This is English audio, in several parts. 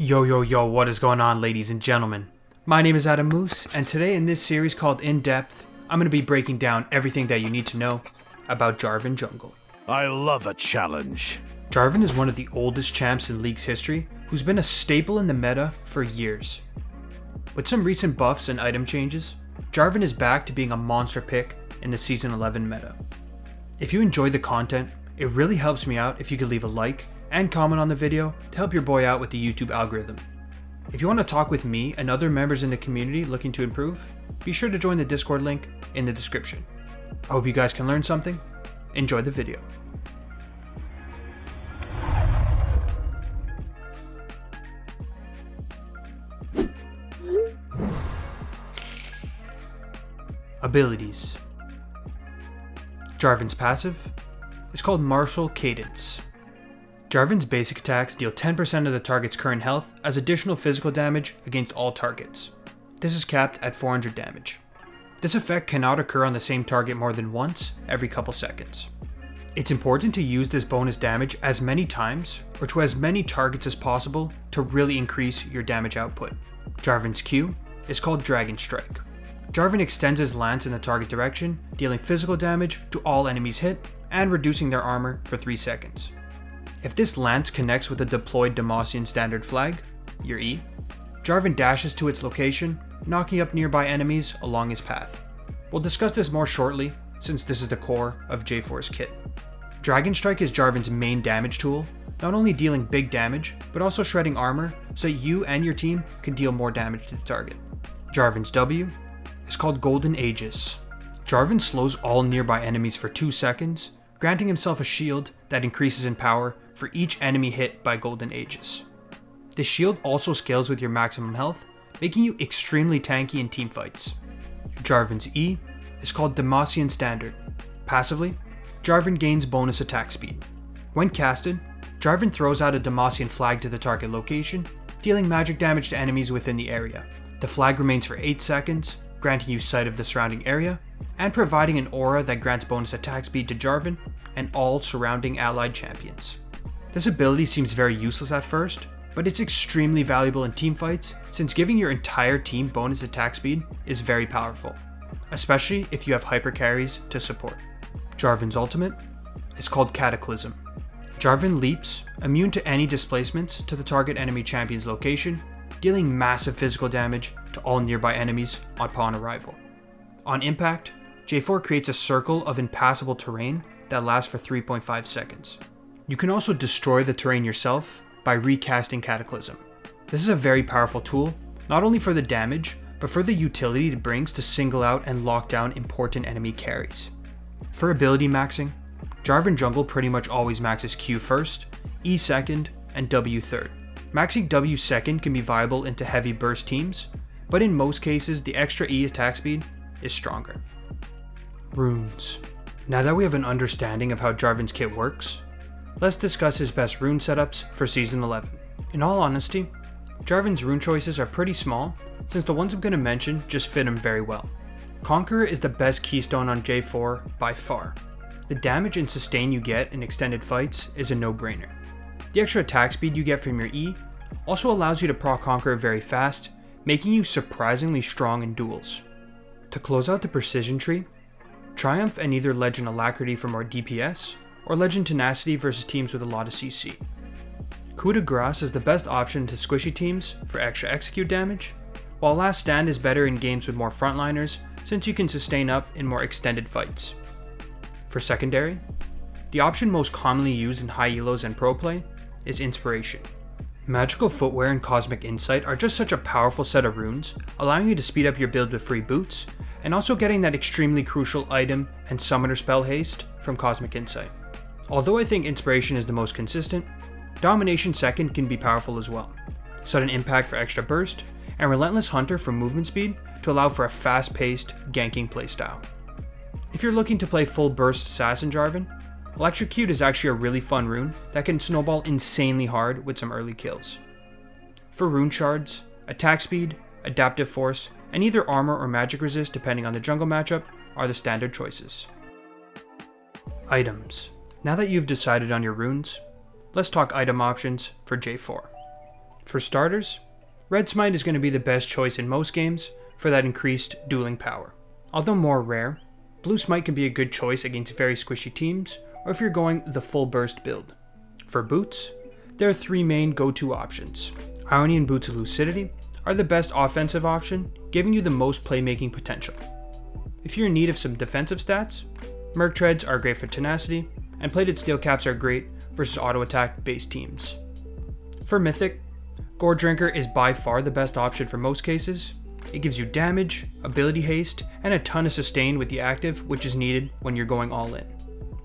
Yo, what is going on, ladies and gentlemen? My name is Adamoose, and today in this series called In Depth, I'm going to be breaking down everything that you need to know about Jarvan Jungle. I love a challenge. Jarvan is one of the oldest champs in League's history, who's been a staple in the meta for years. With some recent buffs and item changes, Jarvan is back to being a monster pick in the Season 11 meta. If you enjoy the content, it really helps me out if you could leave a like and comment on the video to help your boy out with the YouTube algorithm. If you want to talk with me and other members in the community looking to improve, be sure to join the Discord link in the description. I hope you guys can learn something. Enjoy the video. Abilities. Jarvan's passive is called Martial Cadence. Jarvan's basic attacks deal 10% of the target's current health as additional physical damage against all targets. This is capped at 400 damage. This effect cannot occur on the same target more than once every couple seconds. It's important to use this bonus damage as many times or to as many targets as possible to really increase your damage output. Jarvan's Q is called Dragon Strike. Jarvan extends his lance in the target direction, dealing physical damage to all enemies hit and reducing their armor for 3 seconds. If this lance connects with a deployed Demacian standard flag, your E, Jarvan dashes to its location, knocking up nearby enemies along his path. We'll discuss this more shortly, since this is the core of J4's kit. Dragon Strike is Jarvan's main damage tool, not only dealing big damage, but also shredding armor so you and your team can deal more damage to the target. Jarvan's W is called Golden Aegis. Jarvan slows all nearby enemies for 2 seconds, granting himself a shield that increases in power for each enemy hit by Golden Aegis. This shield also scales with your maximum health, making you extremely tanky in teamfights. Jarvan's E is called Demacian Standard. Passively, Jarvan gains bonus attack speed. When casted, Jarvan throws out a Demacian flag to the target location, dealing magic damage to enemies within the area. The flag remains for 8 seconds, granting you sight of the surrounding area, and providing an aura that grants bonus attack speed to Jarvan and all surrounding allied champions. This ability seems very useless at first, but it's extremely valuable in teamfights since giving your entire team bonus attack speed is very powerful, especially if you have hyper carries to support. Jarvan's ultimate is called Cataclysm. Jarvan leaps, immune to any displacements to the target enemy champion's location, dealing massive physical damage to all nearby enemies upon arrival. On impact, J4 creates a circle of impassable terrain that lasts for 3.5 seconds. You can also destroy the terrain yourself by recasting Cataclysm. This is a very powerful tool, not only for the damage, but for the utility it brings to single out and lock down important enemy carries. For ability maxing, Jarvan Jungle pretty much always maxes Q first, E second, and W third. Maxing W second can be viable into heavy burst teams, but in most cases the extra E attack speed is stronger. Runes. Now that we have an understanding of how Jarvan's kit works, let's discuss his best rune setups for Season 11. In all honesty, Jarvan's rune choices are pretty small, since the ones I'm going to mention just fit him very well. Conqueror is the best keystone on J4 by far. The damage and sustain you get in extended fights is a no-brainer. The extra attack speed you get from your E also allows you to proc Conqueror very fast, making you surprisingly strong in duels. To close out the precision tree, Triumph and either Legend Alacrity for more DPS, or Legend Tenacity versus teams with a lot of CC. Coup de Grace is the best option to squishy teams for extra execute damage, while Last Stand is better in games with more frontliners since you can sustain up in more extended fights. For secondary, the option most commonly used in high elos and pro play is Inspiration. Magical Footwear and Cosmic Insight are just such a powerful set of runes, allowing you to speed up your build with free boots, and also getting that extremely crucial item and summoner spell haste from Cosmic Insight. Although I think Inspiration is the most consistent, Domination second can be powerful as well. Sudden Impact for extra burst, and Relentless Hunter for movement speed to allow for a fast-paced, ganking playstyle. If you're looking to play full burst Assassin Jarvan, Electrocute is actually a really fun rune that can snowball insanely hard with some early kills. For rune shards, attack speed, adaptive force, and either armor or magic resist depending on the jungle matchup are the standard choices. Items. Now that you've decided on your runes, let's talk item options for J4. For starters, Red Smite is going to be the best choice in most games for that increased dueling power. Although more rare, Blue Smite can be a good choice against very squishy teams or if you're going the full burst build. For boots, there are three main go-to options. Ionian Boots of Lucidity are the best offensive option, giving you the most playmaking potential. If you're in need of some defensive stats, Merc Treads are great for tenacity, and Plated Steel Caps are great versus auto attack based teams. For Mythic, Gore Drinker is by far the best option for most cases. It gives you damage, ability haste, and a ton of sustain with the active, which is needed when you're going all in.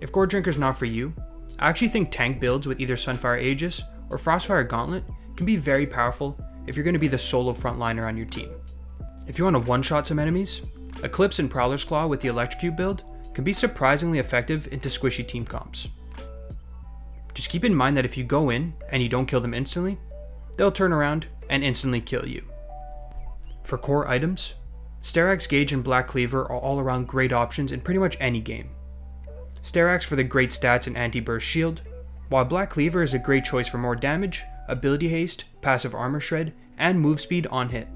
If Gore Drinker is not for you, I actually think tank builds with either Sunfire Aegis or Frostfire Gauntlet can be very powerful if you're going to be the solo frontliner on your team. If you want to one-shot some enemies, Eclipse and Prowler's Claw with the Electrocute build can be surprisingly effective into squishy team comps. Just keep in mind that if you go in and you don't kill them instantly, they'll turn around and instantly kill you. For core items, Sterax Gauge and Black Cleaver are all around great options in pretty much any game. Sterax for the great stats and anti-burst shield, while Black Cleaver is a great choice for more damage, ability haste, passive armor shred, and move speed on hit.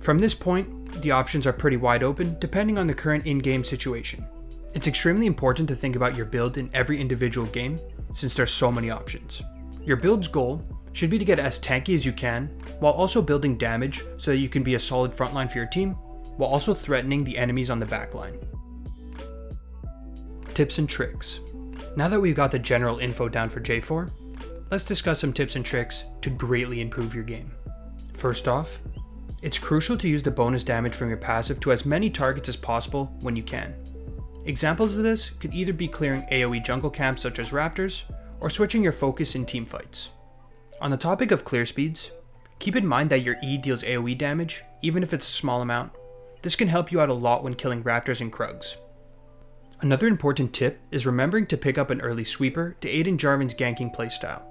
From this point, the options are pretty wide open depending on the current in-game situation. It's extremely important to think about your build in every individual game since there's so many options. Your build's goal should be to get as tanky as you can while also building damage so that you can be a solid frontline for your team while also threatening the enemies on the backline. Tips and tricks. Now that we've got the general info down for J4, let's discuss some tips and tricks to greatly improve your game. First off, it's crucial to use the bonus damage from your passive to as many targets as possible when you can. Examples of this could either be clearing AoE jungle camps such as raptors, or switching your focus in teamfights. On the topic of clear speeds, keep in mind that your E deals AoE damage, even if it's a small amount. This can help you out a lot when killing raptors and Krugs. Another important tip is remembering to pick up an early sweeper to aid in Jarvan's ganking playstyle.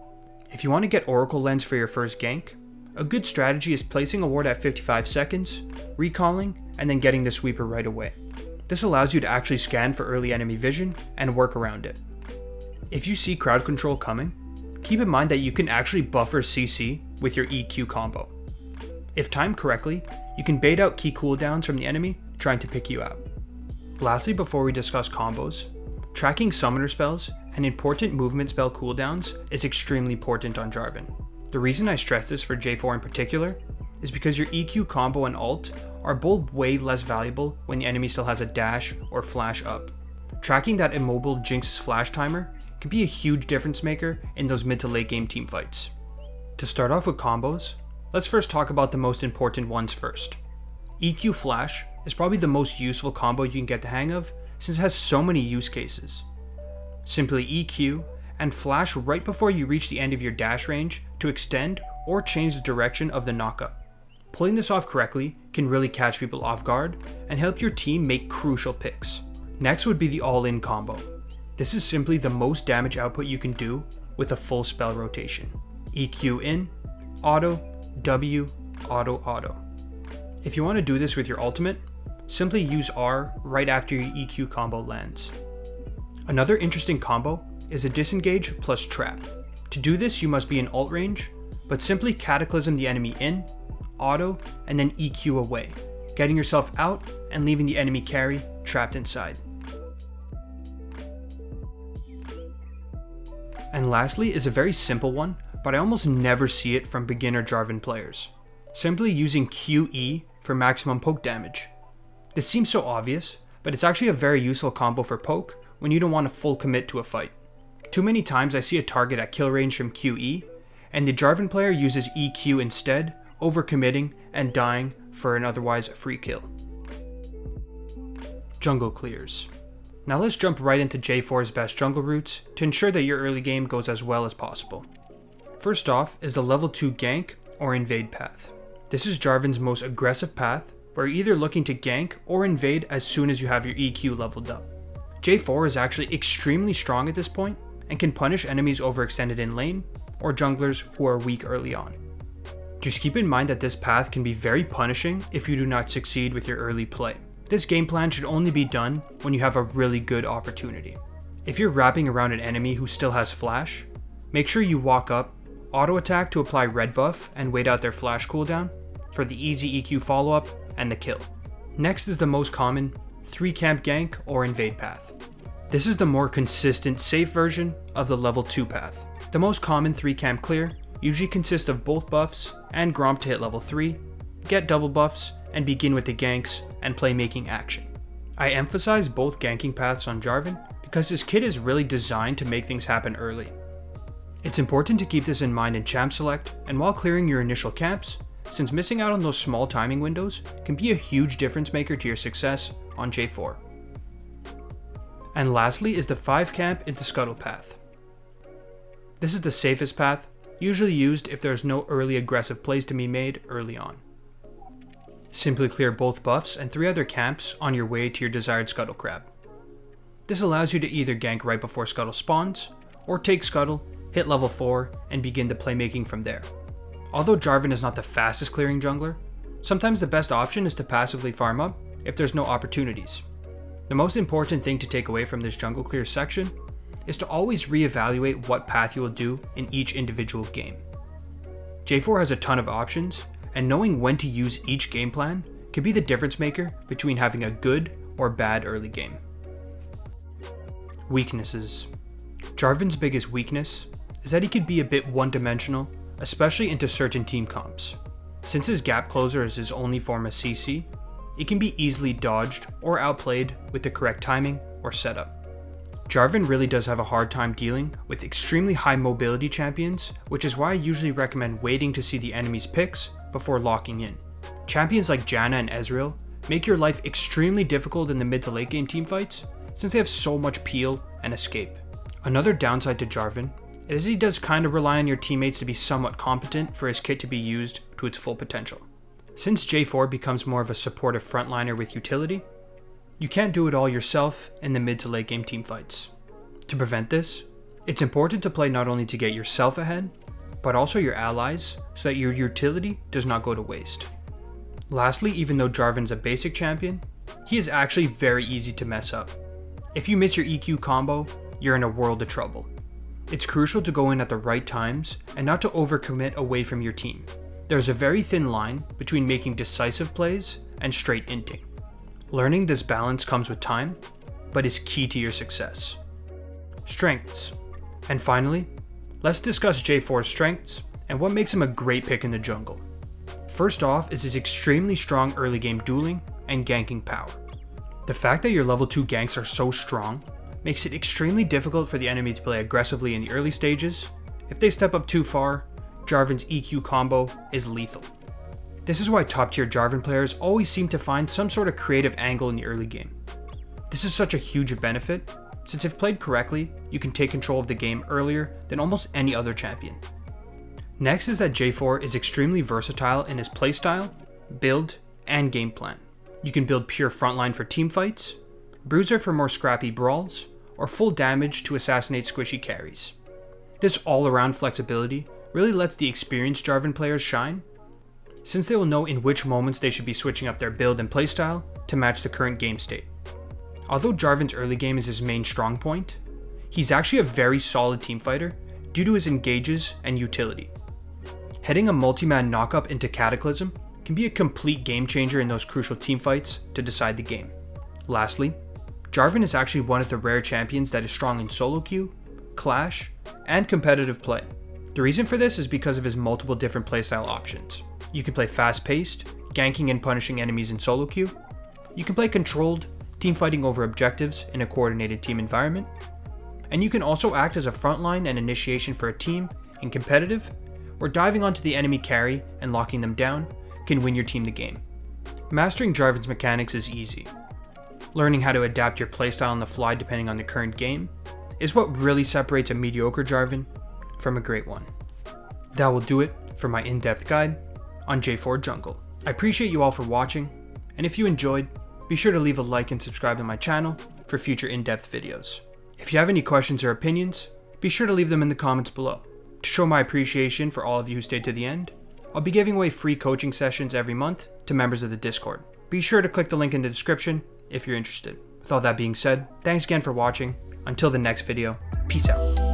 If you want to get Oracle Lens for your first gank, a good strategy is placing a ward at 55 seconds, recalling, and then getting the sweeper right away. This allows you to actually scan for early enemy vision and work around it. If you see crowd control coming, keep in mind that you can actually buffer CC with your EQ combo. If timed correctly, you can bait out key cooldowns from the enemy trying to pick you out. Lastly, before we discuss combos, tracking summoner spells and important movement spell cooldowns is extremely important on Jarvan. The reason I stress this for J4 in particular is because your EQ combo and ult are both way less valuable when the enemy still has a dash or flash up. Tracking that immobile Jinx's flash timer can be a huge difference maker in those mid to late game teamfights. To start off with combos, let's first talk about the most important ones first. EQ Flash is probably the most useful combo you can get the hang of since it has so many use cases. Simply EQ and flash right before you reach the end of your dash range to extend or change the direction of the knockup. Pulling this off correctly can really catch people off guard and help your team make crucial picks. Next would be the all-in combo. This is simply the most damage output you can do with a full spell rotation. EQ in, auto, W, auto, auto. If you want to do this with your ultimate, simply use R right after your EQ combo lands. Another interesting combo is a disengage plus trap. To do this, you must be in ult range, but simply cataclysm the enemy in, auto, and then EQ away, getting yourself out and leaving the enemy carry trapped inside. And lastly is a very simple one, but I almost never see it from beginner Jarvan players. Simply using QE for maximum poke damage. This seems so obvious, but it's actually a very useful combo for poke when you don't want to full commit to a fight. Too many times I see a target at kill range from QE, and the Jarvan player uses EQ instead, overcommitting and dying for an otherwise free kill. Jungle clears. Now let's jump right into J4's best jungle routes to ensure that your early game goes as well as possible. First off is the level 2 gank or invade path. This is Jarvan's most aggressive path, where you're either looking to gank or invade as soon as you have your EQ leveled up. J4 is actually extremely strong at this point and can punish enemies overextended in lane or junglers who are weak early on. Just keep in mind that this path can be very punishing if you do not succeed with your early play. This game plan should only be done when you have a really good opportunity. If you're wrapping around an enemy who still has flash, make sure you walk up, auto attack to apply red buff and wait out their flash cooldown for the easy EQ follow-up and the kill. Next is the most common 3-camp gank or invade path. This is the more consistent, safe version of the level 2 path. The most common 3-camp clear usually consists of both buffs and Gromp to hit level 3, get double buffs, and begin with the ganks and playmaking action. I emphasize both ganking paths on Jarvan because his kit is really designed to make things happen early. It's important to keep this in mind in champ select and while clearing your initial camps, since missing out on those small timing windows can be a huge difference maker to your success on J4. And lastly is the 5-camp into Scuttle path. This is the safest path, usually used if there is no early aggressive plays to be made early on. Simply clear both buffs and 3 other camps on your way to your desired Scuttle Crab. This allows you to either gank right before Scuttle spawns, or take Scuttle, hit level 4, and begin the playmaking from there. Although Jarvan is not the fastest clearing jungler, sometimes the best option is to passively farm up if there's no opportunities. The most important thing to take away from this jungle clear section is to always reevaluate what path you will do in each individual game. J4 has a ton of options, and knowing when to use each game plan can be the difference maker between having a good or bad early game. Weaknesses. Jarvan's biggest weakness is that he could be a bit one-dimensional, especially into certain team comps. Since his gap closer is his only form of CC, it can be easily dodged or outplayed with the correct timing or setup. Jarvan really does have a hard time dealing with extremely high mobility champions, which is why I usually recommend waiting to see the enemy's picks before locking in. Champions like Janna and Ezreal make your life extremely difficult in the mid to late game teamfights since they have so much peel and escape. Another downside to Jarvan is he does kind of rely on your teammates to be somewhat competent for his kit to be used to its full potential. Since J4 becomes more of a supportive frontliner with utility, you can't do it all yourself in the mid to late game teamfights. To prevent this, it's important to play not only to get yourself ahead, but also your allies so that your utility does not go to waste. Lastly, even though Jarvan's a basic champion, he is actually very easy to mess up. If you miss your EQ combo, you're in a world of trouble. It's crucial to go in at the right times and not to overcommit away from your team. There's a very thin line between making decisive plays and straight inting. Learning this balance comes with time, but is key to your success. Strengths. And finally, let's discuss J4's strengths and what makes him a great pick in the jungle. First off is his extremely strong early game dueling and ganking power. The fact that your level 2 ganks are so strong makes it extremely difficult for the enemy to play aggressively in the early stages. If they step up too far, Jarvan's EQ combo is lethal. This is why top tier Jarvan players always seem to find some sort of creative angle in the early game. This is such a huge benefit, since if played correctly, you can take control of the game earlier than almost any other champion. Next is that J4 is extremely versatile in his playstyle, build, and game plan. You can build pure frontline for teamfights, bruiser for more scrappy brawls, or full damage to assassinate squishy carries. This all-around flexibility really lets the experienced Jarvan players shine, since they will know in which moments they should be switching up their build and playstyle to match the current game state. Although Jarvan's early game is his main strong point, he's actually a very solid teamfighter due to his engages and utility. Heading a multi-man knockup into Cataclysm can be a complete game changer in those crucial teamfights to decide the game. Lastly, Jarvan is actually one of the rare champions that is strong in solo queue, clash, and competitive play. The reason for this is because of his multiple different playstyle options. You can play fast-paced, ganking and punishing enemies in solo queue. You can play controlled, teamfighting over objectives in a coordinated team environment. And you can also act as a frontline and initiation for a team in competitive, where diving onto the enemy carry and locking them down can win your team the game. Mastering Jarvan's mechanics is easy. Learning how to adapt your playstyle on the fly depending on the current game is what really separates a mediocre Jarvan from a great one. That will do it for my in-depth guide on J4 Jungle. I appreciate you all for watching, and if you enjoyed, be sure to leave a like and subscribe to my channel for future in-depth videos. If you have any questions or opinions, be sure to leave them in the comments below. To show my appreciation for all of you who stayed to the end, I'll be giving away free coaching sessions every month to members of the Discord. Be sure to click the link in the description if you're interested. With all that being said, thanks again for watching. Until the next video, peace out.